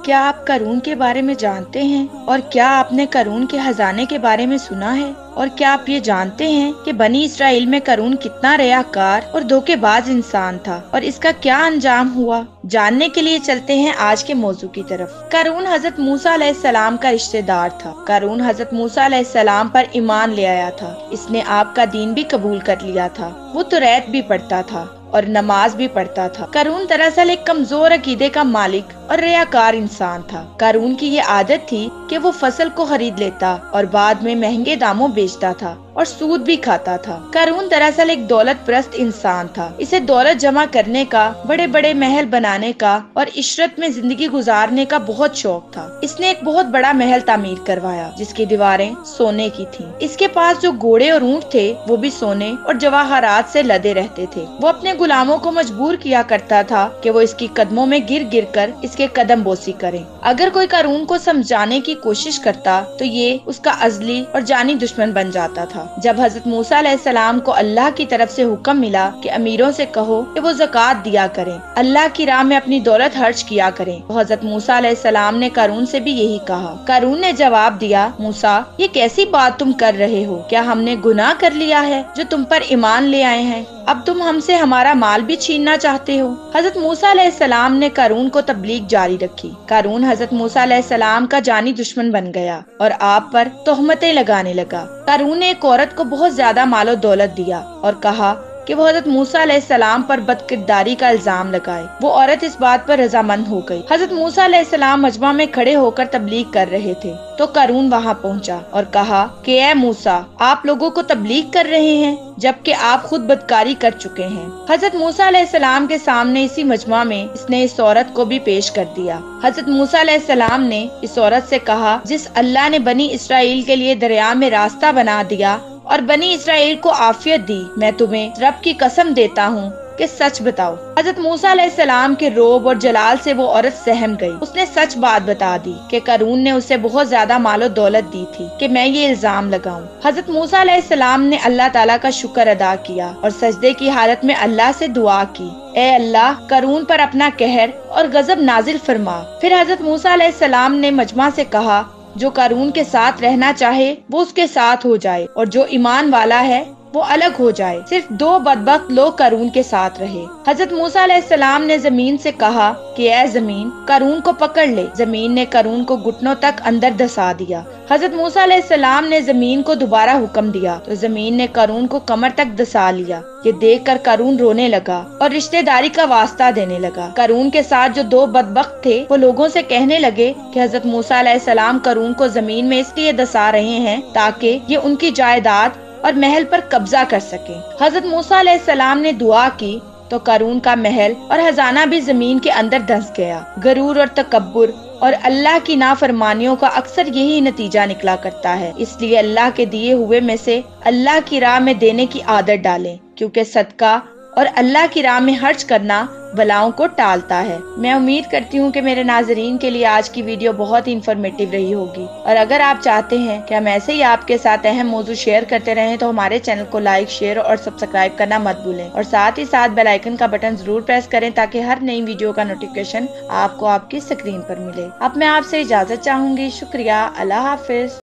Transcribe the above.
کیا آپ قارون کے بارے میں جانتے ہیں؟ اور کیا آپ نے قارون کے خزانے کے بارے میں سنا ہے؟ اور کیا آپ یہ جانتے ہیں کہ بنی اسرائیل میں قارون کتنا ریاکار اور دھوکے باز انسان تھا اور اس کا کیا انجام ہوا؟ جاننے کے لیے چلتے ہیں آج کے موضوع کی طرف۔ قارون حضرت موسیٰ علیہ السلام کا رشتہ دار تھا۔ قارون حضرت موسیٰ علیہ السلام پر ایمان لے آیا تھا۔ اس نے آپ کا دین بھی قبول کر لیا تھا۔ وہ توریت بھی پڑھتا تھا اور نماز بھی پڑھتا تھا۔ قارون دراصل ایک کمزور عقیدے کا مالک اور ریاکار انسان تھا۔ قارون کی یہ عادت تھی کہ وہ فصل کو خرید لیتا اور بعد میں مہنگے داموں بیچتا تھا اور سود بھی کھاتا تھا۔ قارون دراصل ایک دولت پرست انسان تھا۔ اسے دولت جمع کرنے کا، بڑے بڑے محل بنانے کا اور عشرت میں زندگی گزارنے کا بہت شوق تھا۔ اس نے ایک بہت بڑا محل تعمیر کروایا جس کی دیواریں سونے کی تھیں۔ اس کے پاس جو گھوڑے اور اونٹ تھے وہ بھی سونے اور جواہرات سے لدے رہتے تھے۔ وہ اپنے غلاموں کو مجبور کیا کرتا تھا کہ وہ اس کی قدموں میں گر گر کر اس کے قدم بوسی کریں۔ اگر کوئی قارون کو سمجھانے کی کوشش کرتا تو یہ اس کا ازلی اور جانی دشمن بن جاتا تھا۔ جب حضرت موسیٰ علیہ السلام کو اللہ کی طرف سے حکم ملا کہ امیروں سے کہو کہ وہ زکوٰۃ دیا کریں، اللہ کی راہ میں اپنی دولت خرچ کیا کریں، تو حضرت موسیٰ علیہ السلام نے قارون سے بھی یہی کہا۔ قارون نے جواب دیا، موسیٰ، یہ کیسی بات تم کر رہے ہو؟ کیا ہم نے گناہ کر لیا ہے جو تم پر ایمان لے آئے ہیں؟ اب تم ہم سے ہمارا مال بھی چھیننا چاہتے ہو؟ حضرت موسیٰ علیہ السلام نے قارون کو تبلیغ جاری رکھی۔ قارون حضرت موسیٰ علیہ السلام کا جانی دشمن بن گیا اور آپ پر تہمتیں لگانے لگا۔ قارون نے ایک عورت کو بہت زیادہ مال و دولت دیا اور کہا کہ وہ حضرت موسیٰ علیہ السلام پر بدکرداری کا الزام لگائے۔ وہ عورت اس بات پر رضامند ہو گئی۔ حضرت موسیٰ علیہ السلام مجمع میں کھڑے ہو کر تبلیغ کر رہے تھے تو قارون وہاں پہنچا اور کہا کہ اے موسیٰ، آپ لوگوں کو تبلیغ کر رہے ہیں جبکہ آپ خود بدکاری کر چکے ہیں۔ حضرت موسیٰ علیہ السلام کے سامنے اسی مجمع میں اس نے اس عورت کو بھی پیش کر دیا۔ حضرت موسیٰ علیہ السلام نے اس عورت سے کہا، جس اللہ نے بنی اسرائیل کے لیے دریا میں راستہ بنا دیا اور بنی اسرائیل کو عافیت دی، میں تمہیں رب کی قسم دیتا ہوں کہ سچ بتاؤ۔ حضرت موسیٰ علیہ السلام کے روب اور جلال سے وہ عورت سہم گئی۔ اس نے سچ بات بتا دی کہ قارون نے اسے بہت زیادہ مال و دولت دی تھی کہ میں یہ الزام لگاؤں۔ حضرت موسیٰ علیہ السلام نے اللہ تعالیٰ کا شکر ادا کیا اور سجدے کی حالت میں اللہ سے دعا کی، اے اللہ، قارون پر اپنا قہر اور غضب نازل فرما۔ پھر حضرت موسیٰ علیہ السلام نے مجمع سے کہا، جو قارون کے ساتھ رہنا چاہے وہ اس کے ساتھ ہو جائے اور جو ایمان والا ہے وہ الگ ہو جائے۔ صرف دو بدبخت لوگ قارون کے ساتھ رہے۔ حضرت موسیٰ علیہ السلام نے زمین سے کہا کہ اے زمین، قارون کو پکڑ لے۔ زمین نے قارون کو گھٹنوں تک اندر دسا دیا۔ حضرت موسیٰ علیہ السلام نے زمین کو دوبارہ حکم دیا تو زمین نے قارون کو کمر تک دسا لیا۔ یہ دیکھ کر قارون رونے لگا اور رشتہ داری کا واسطہ دینے لگا۔ قارون کے ساتھ جو دو بدبخت تھے وہ لوگوں سے کہنے لگے کہ حضرت موسیٰ علیہ السلام قارون کو زمین میں اس لیے دسا رہے ہیں تاکہ یہ ان کی جائیداد اور محل پر قبضہ کر سکے۔ حضرت موسیٰ علیہ السلام نے دعا کی تو قارون کا محل اور خزانہ بھی زمین کے اندر دھنس گیا۔ غرور اور تکبر اور اللہ کی نافرمانیوں کا اکثر یہی نتیجہ نکلا کرتا ہے۔ اس لیے اللہ کے دیے ہوئے میں سے اللہ کی راہ میں دینے کی عادت ڈالیں، کیونکہ صدقہ اور اللہ کی راہ میں خرچ کرنا بلاؤں کو ٹالتا ہے۔ میں امید کرتی ہوں کہ میرے ناظرین کے لیے آج کی ویڈیو بہت ہی انفارمیٹیو رہی ہوگی، اور اگر آپ چاہتے ہیں کہ ہم ایسے ہی آپ کے ساتھ اہم موضوع شیئر کرتے رہیں تو ہمارے چینل کو لائک، شیئر اور سبسکرائب کرنا مت بھولیں، اور ساتھ ہی ساتھ بیل آئیکن کا بٹن ضرور پریس کریں تاکہ ہر نئی ویڈیو کا نوٹیفیکیشن آپ کو آپ کی اسکرین پر ملے۔ اب میں آپ سے اجازت چاہوں گی۔ شکریہ، اللہ حافظ۔